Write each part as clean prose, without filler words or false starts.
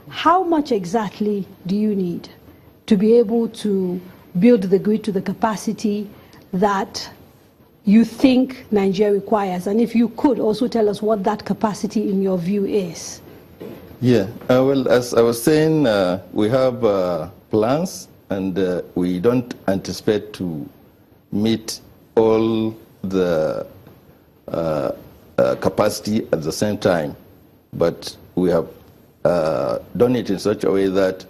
How much exactly do you need to be able to build the grid to the capacity that you think Nigeria requires? And if you could also tell us what that capacity in your view is. Yeah, well, as I was saying, we have plans, and we don't anticipate to meet all the capacity at the same time. But we have done it in such a way that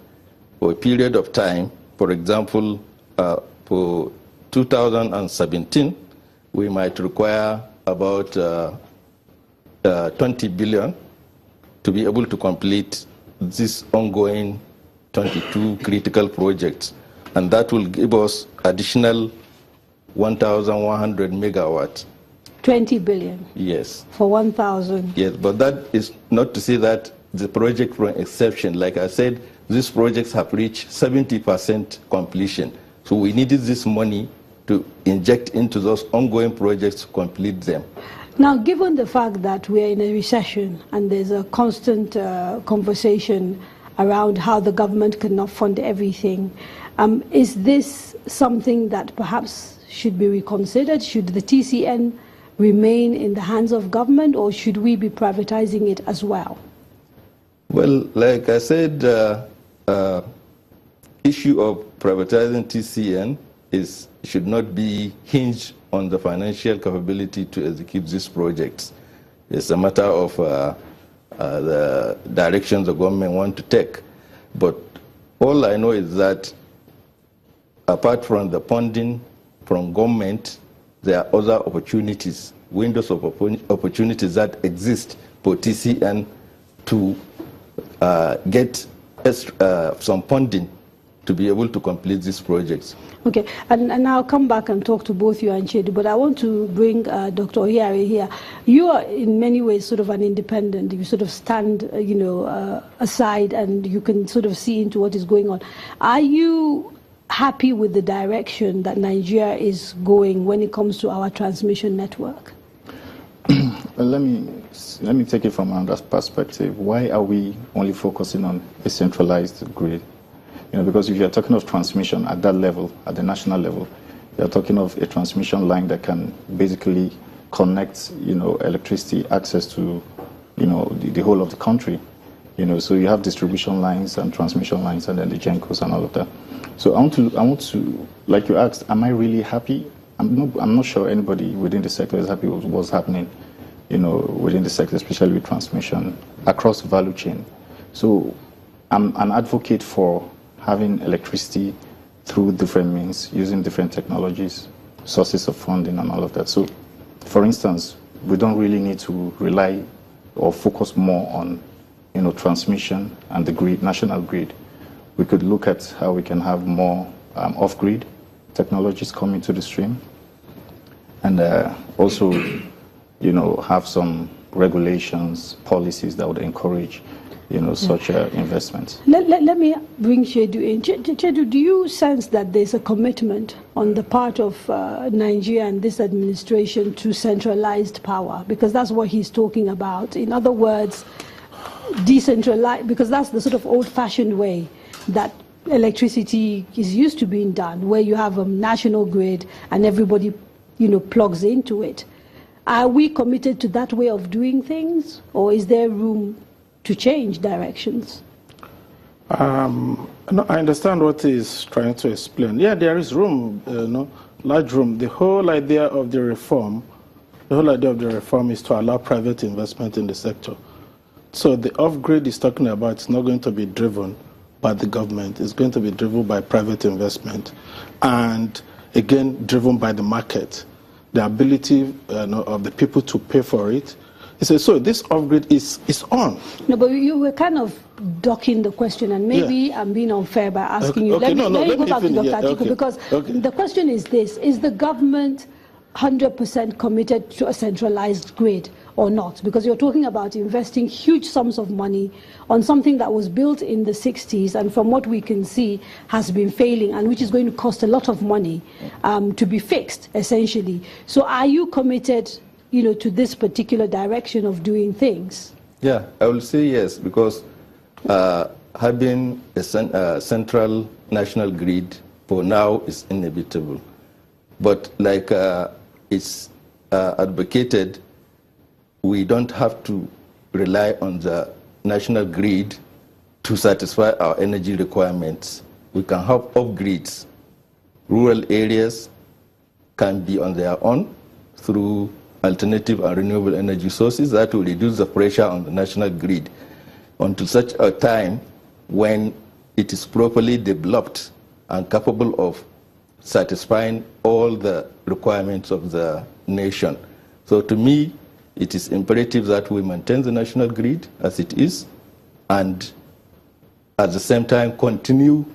for a period of time, for example, for 2017, we might require about 20 billion to be able to complete this ongoing 22 critical projects. And that will give us additional 1,100 megawatts. 20 billion? Yes. For 1,000? Yes, but that is not to say that the project from exception. Like I said, these projects have reached 70% completion. So we needed this money to inject into those ongoing projects to complete them. Now, given the fact that we're in a recession and there's a constant conversation around how the government cannot fund everything, is this something that perhaps should be reconsidered? Should the TCN remain in the hands of government, or should we be privatizing it as well? Well, like I said, issue of privatizing TCN should not be hinged on the financial capability to execute these projects. It's a matter of the direction the government want to take. But all I know is that apart from the funding from government, there are other opportunities, windows of opportunities that exist for TCN to get some funding to be able to complete these projects. Okay, and I'll come back and talk to both you and Chedu, but I want to bring Dr. Ohiare here. You are in many ways sort of an independent. You sort of stand, aside, and you can sort of see into what is going on. Are you happy with the direction that Nigeria is going when it comes to our transmission network? Well, let me take it from another perspective. Why are we only focusing on a centralized grid? Because if you're talking of transmission at that level, at the national level, you're talking of a transmission line that can basically connect, electricity access to, the whole of the country. So you have distribution lines and transmission lines, and then the GENCOs and all of that. So I want to, like you asked, am I really happy? I'm not sure anybody within the sector is happy with what's happening, within the sector, especially with transmission across the value chain. So I'm an advocate for having electricity through different means, using different technologies, sources of funding and all of that. So, for instance, we don't really need to rely or focus more on, transmission and the grid, national grid. We could look at how we can have more off-grid technologies coming to the stream, and also, have some regulations, policies that would encourage such investments. Let me bring Chedu in. Chedu, do you sense that there's a commitment on the part of Nigeria and this administration to centralized power? Because that's what he's talking about. In other words, decentralized, because that's the sort of old-fashioned way that electricity is used to being done, where you have a national grid and everybody, plugs into it. Are we committed to that way of doing things, or is there room to change directions? No, I understand what he's trying to explain. Yeah, there is room, large room. The whole idea of the reform is to allow private investment in the sector. So the off-grid is talking about is not going to be driven by the government. It's going to be driven by private investment, and again, driven by the market, the ability of the people to pay for it. He says, so this off-grid is on. No, but you were kind of docking the question, and maybe I'm being unfair by asking you. Let me go back to Dr. Atiku, because the question is this: is the government 100% committed to a centralized grid or not? Because you're talking about investing huge sums of money on something that was built in the 60s, and from what we can see has been failing, and which is going to cost a lot of money to be fixed, essentially. So are you committed to this particular direction of doing things? Yeah, I will say yes, because having a central national grid for now is inevitable. But like it's advocated, we don't have to rely on the national grid to satisfy our energy requirements. We can have off-grids. Rural areas can be on their own through alternative and renewable energy sources that will reduce the pressure on the national grid until such a time when it is properly developed and capable of satisfying all the requirements of the nation. So to me, it is imperative that we maintain the national grid as it is and at the same time continue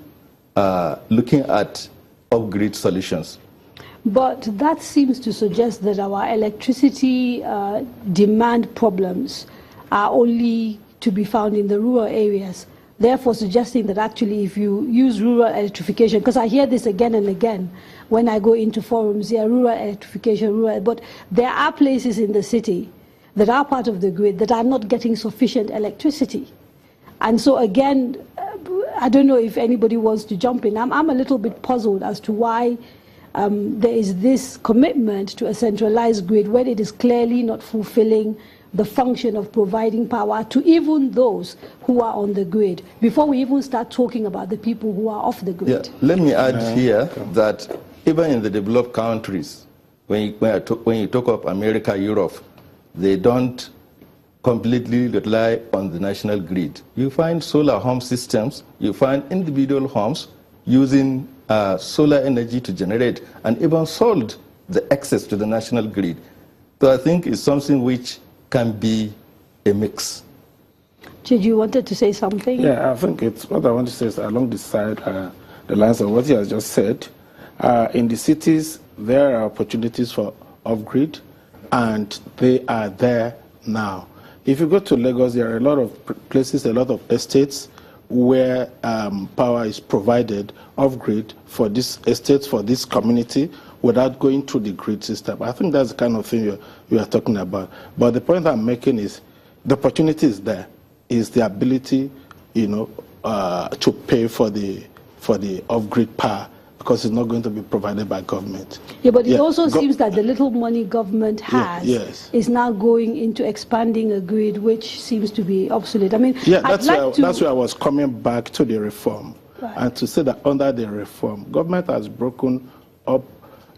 looking at off-grid solutions. But that seems to suggest that our electricity demand problems are only to be found in the rural areas, therefore suggesting that actually if you use rural electrification, because I hear this again and again when I go into forums, yeah, rural electrification, rural, but there are places in the city that are part of the grid that are not getting sufficient electricity. And so again, I don't know if anybody wants to jump in. I'm a little bit puzzled as to why there is this commitment to a centralized grid when it is clearly not fulfilling the function of providing power to even those who are on the grid, before we even start talking about the people who are off the grid. Yeah. Let me add here that even in the developed countries, when you talk of America, Europe, they don't completely rely on the national grid. You find solar home systems, you find individual homes using solar energy to generate and even sold the access to the national grid. So I think it's something which can be a mix. Chid, you wanted to say something? Yeah, I think it's what I want to say is along the lines of what he has just said. In the cities, there are opportunities for off-grid, and they are there now. If you go to Lagos, there are a lot of places, a lot of estates where power is provided off-grid for this estates, for this community, without going through the grid system. I think that's the kind of thing you are talking about. But the point I'm making is the opportunity is there, is the ability, to pay for the off-grid power, because it's not going to be provided by government. Yeah, but it also seems that the little money government has is now going into expanding a grid, which seems to be obsolete. I mean, yeah, that's where I was coming back to the reform, and to say that under the reform, government has broken up.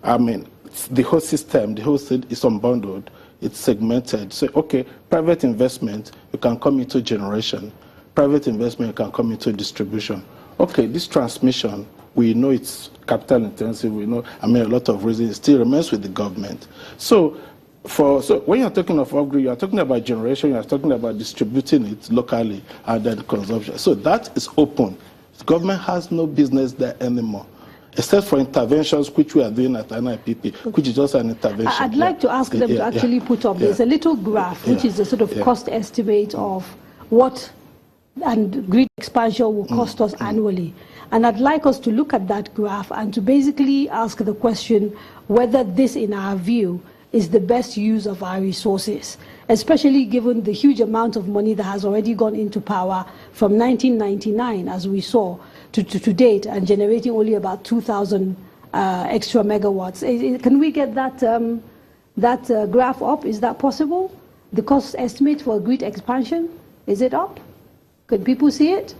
I mean, the whole system, the whole thing is unbundled. It's segmented. So, okay, private investment, you can come into generation. Private investment, you can come into distribution. Okay, this transmission, we know it's capital intensive. We know, a lot of reasons. It still remains with the government. So when you're talking of off-grid, you're talking about generation, you're talking about distributing it locally and then consumption. So that is open. The government has no business there anymore, except for interventions, which we are doing at NIPP, which is just an intervention. I'd like to ask them to actually put up, there's a little graph, which is a sort of cost estimate of what and grid expansion will cost us annually. And I'd like us to look at that graph and to basically ask the question whether this, in our view, is the best use of our resources, especially given the huge amount of money that has already gone into power from 1999, as we saw, to date, and generating only about 2,000 extra megawatts. Can we get that graph up? Is that possible? The cost estimate for grid expansion, is it up? Could people see it?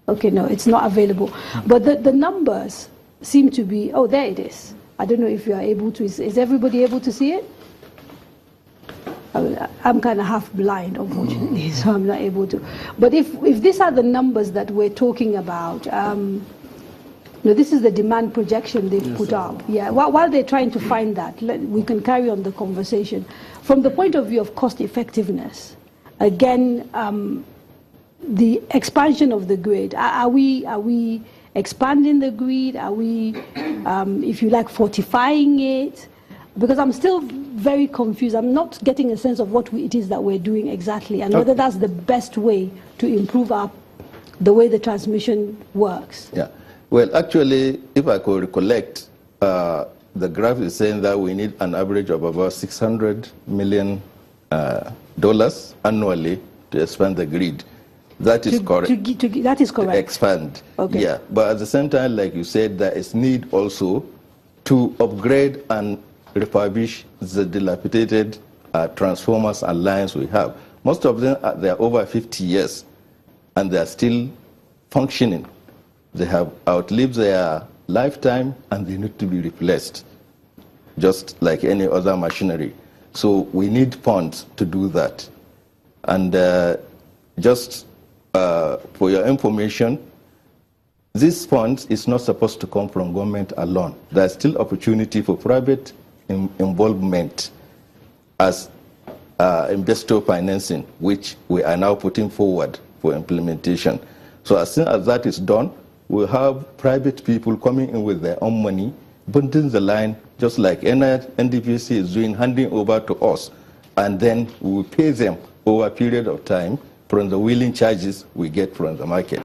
Okay, no, it's not available. But the numbers seem to be, oh, there it is. I don't know if you are able to, is everybody able to see it? I'm kind of half blind, unfortunately, so I'm not able to. But if these are the numbers that we're talking about, this is the demand projection they've put up. Yeah, while they're trying to find that, we can carry on the conversation. From the point of view of cost effectiveness, again, the expansion of the grid, are we expanding the grid? Are we, if you like, fortifying it? Because I'm still very confused. I'm not getting a sense of what it is that we're doing exactly, and whether that's the best way to improve the way the transmission works. Yeah. Well, actually, if I could recollect, the graph is saying that we need an average of about $600 million annually to expand the grid. That is correct. That is correct. Expand. Okay. Yeah, but at the same time, like you said, there is need also to upgrade and refurbish the dilapidated transformers and lines we have. Most of them, they are over 50 years, and they are still functioning. They have outlived their lifetime, and they need to be replaced, just like any other machinery. So we need funds to do that. And just for your information, this fund is not supposed to come from government alone. There's still opportunity for private involvement as investor financing, which we are now putting forward for implementation. So as soon as that is done, we'll have private people coming in with their own money, bundling the line, just like NDPC is doing, handing over to us. And then we will pay them over a period of time from the wheeling charges we get from the market.